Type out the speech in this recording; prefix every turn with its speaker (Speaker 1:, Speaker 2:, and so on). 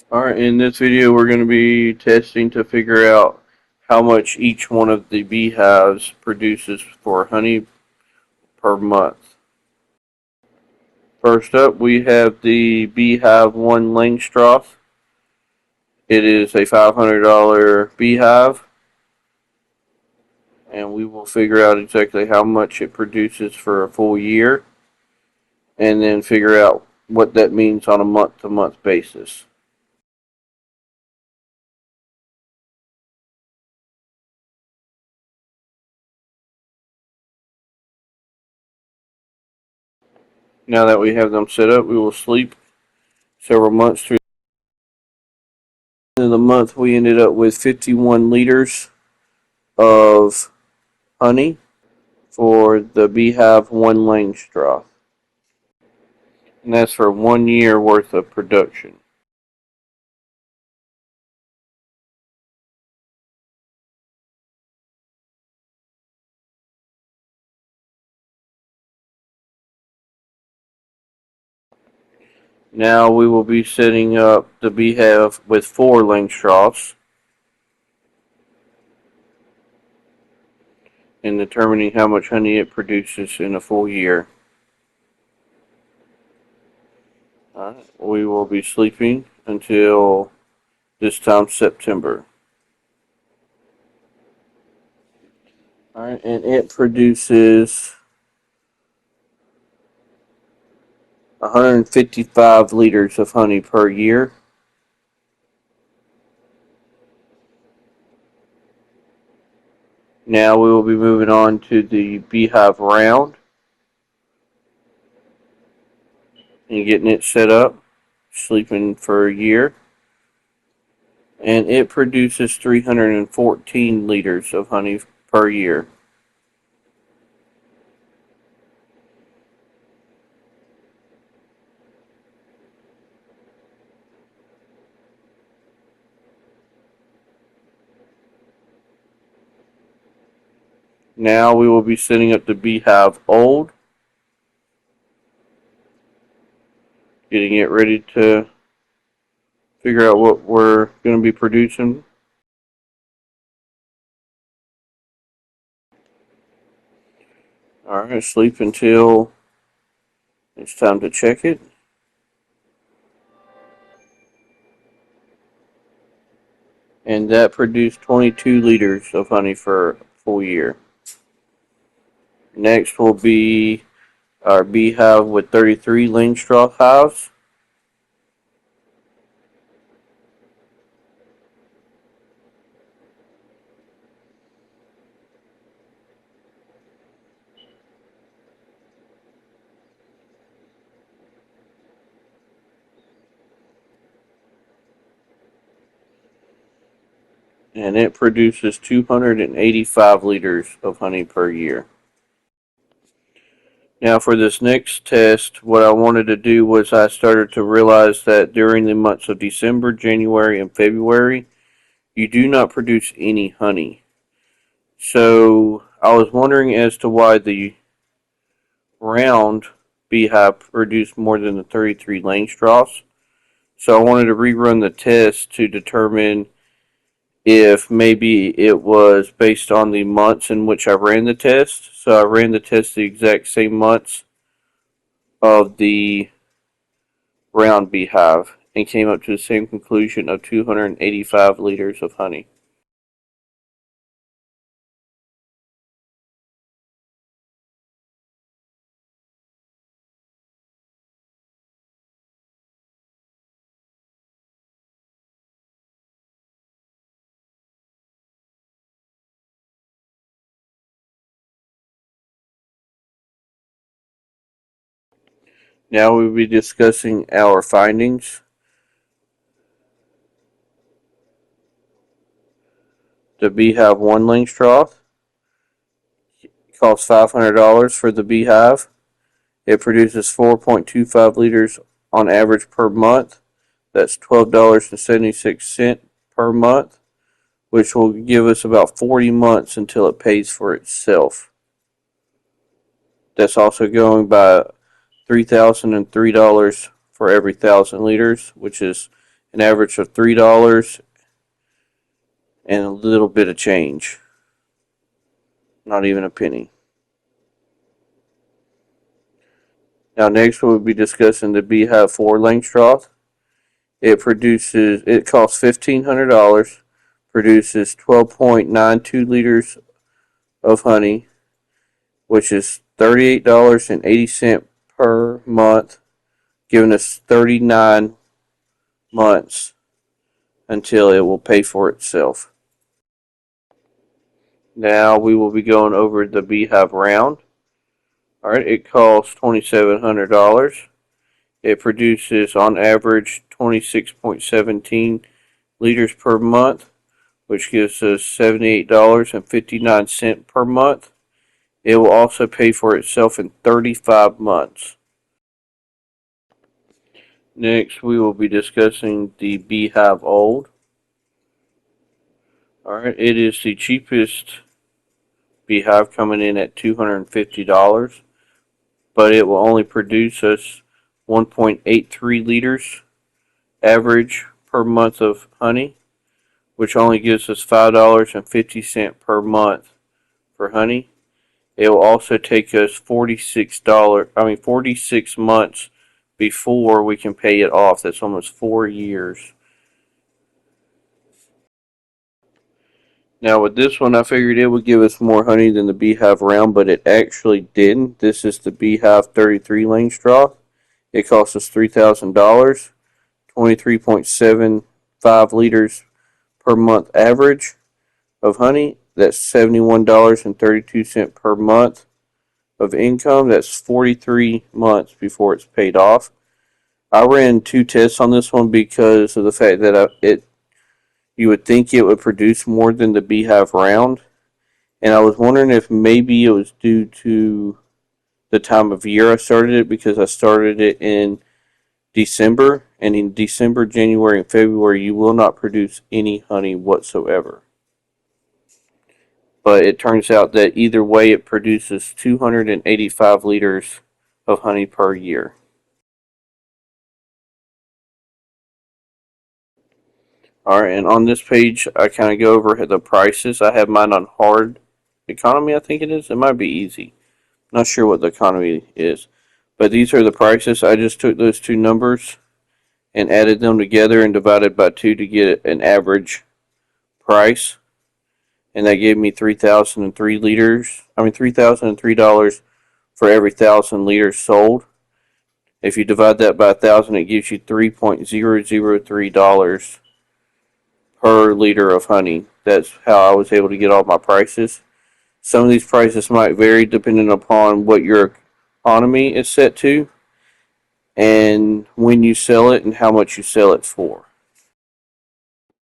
Speaker 1: Alright, in this video we're going to be testing to figure out how much each one of the beehives produces for honey per month. First up, we have the Beehive 1 Langstroth. It is a $500 beehive, and we will figure out exactly how much it produces for a full year, and then figure out what that means on a month-to-month basis. Now that we have them set up, we will sleep several months through. In the month, we ended up with 51 liters of honey for the Beehive 1 Langstroth. And that's for 1 year worth of production. Now we will be setting up the Beehive with 4 Langstroths and determining how much honey it produces in a full year. We will be sleeping until this time September. Alright, and it produces 155 liters of honey per year. Now we will be moving on to the Beehive Round and getting it set up, sleeping for a year. And it produces 314 liters of honey per year. Now we will be setting up the Beehive Old, getting it ready to figure out what we're going to be producing. Alright, sleep until it's time to check it. And that produced 22 liters of honey for a full year. Next will be our Beehive with 33 Langstroth hives. And it produces 285 liters of honey per year. Now for this next test, what I wanted to do was I started to realize that during the months of December, January, and February, you do not produce any honey. So I was wondering as to why the round beehive produced more than the 33 Langstroths. So I wanted to rerun the test to determine if maybe it was based on the months in which I ran the test. So I ran the test the exact same months of the round beehive and came up to the same conclusion of 285 liters of honey. Now we'll be discussing our findings. The Beehive 1 Langstroth costs $500 for the beehive. It produces 4.25 liters on average per month. That's $12.76 per month, which will give us about 40 months until it pays for itself. That's also going by $3,003 for every 1,000 liters, which is an average of $3 and a little bit of change. Not even a penny. Now next we'll be discussing the Beehive 4 Langstroth. It costs $1,500, produces 12.92 liters of honey, which is $38.80 per month, giving us 39 months until it will pay for itself. Now we will be going over the Beehive Round. Alright, it costs $2,700. It produces on average 26.17 liters per month, which gives us $78.59 per month. It will also pay for itself in 35 months. Next, we will be discussing the Beehive Old. Alright, it is the cheapest Beehive, coming in at $250, but it will only produce us 1.83 liters average per month of honey, which only gives us $5.50 per month for honey. It will also take us 46 months before we can pay it off. That's almost 4 years. Now with this one, I figured it would give us more honey than the Beehive Round, but it actually didn't. This is the Beehive 33 Langstroth. It cost us $3,000, 23.75 liters per month average of honey. That's $71.32 per month of income. That's 43 months before it's paid off. I ran 2 tests on this one because of the fact that you would think it would produce more than the Beehive Round, and I was wondering if maybe it was due to the time of year I started it, because I started it in December, and in December, January, and February you will not produce any honey whatsoever. But it turns out that either way it produces 285 liters of honey per year. Alright, and on this page I kind of go over the prices. I have mine on hard economy, I think it is. It might be easy. Not sure what the economy is. But these are the prices. I just took those two numbers and added them together and divided by 2 to get an average price. And that gave me $3,003 for every 1,000 liters sold. If you divide that by 1,000, it gives you $3.003 per liter of honey. That's how I was able to get all my prices. Some of these prices might vary depending upon what your economy is set to and when you sell it and how much you sell it for.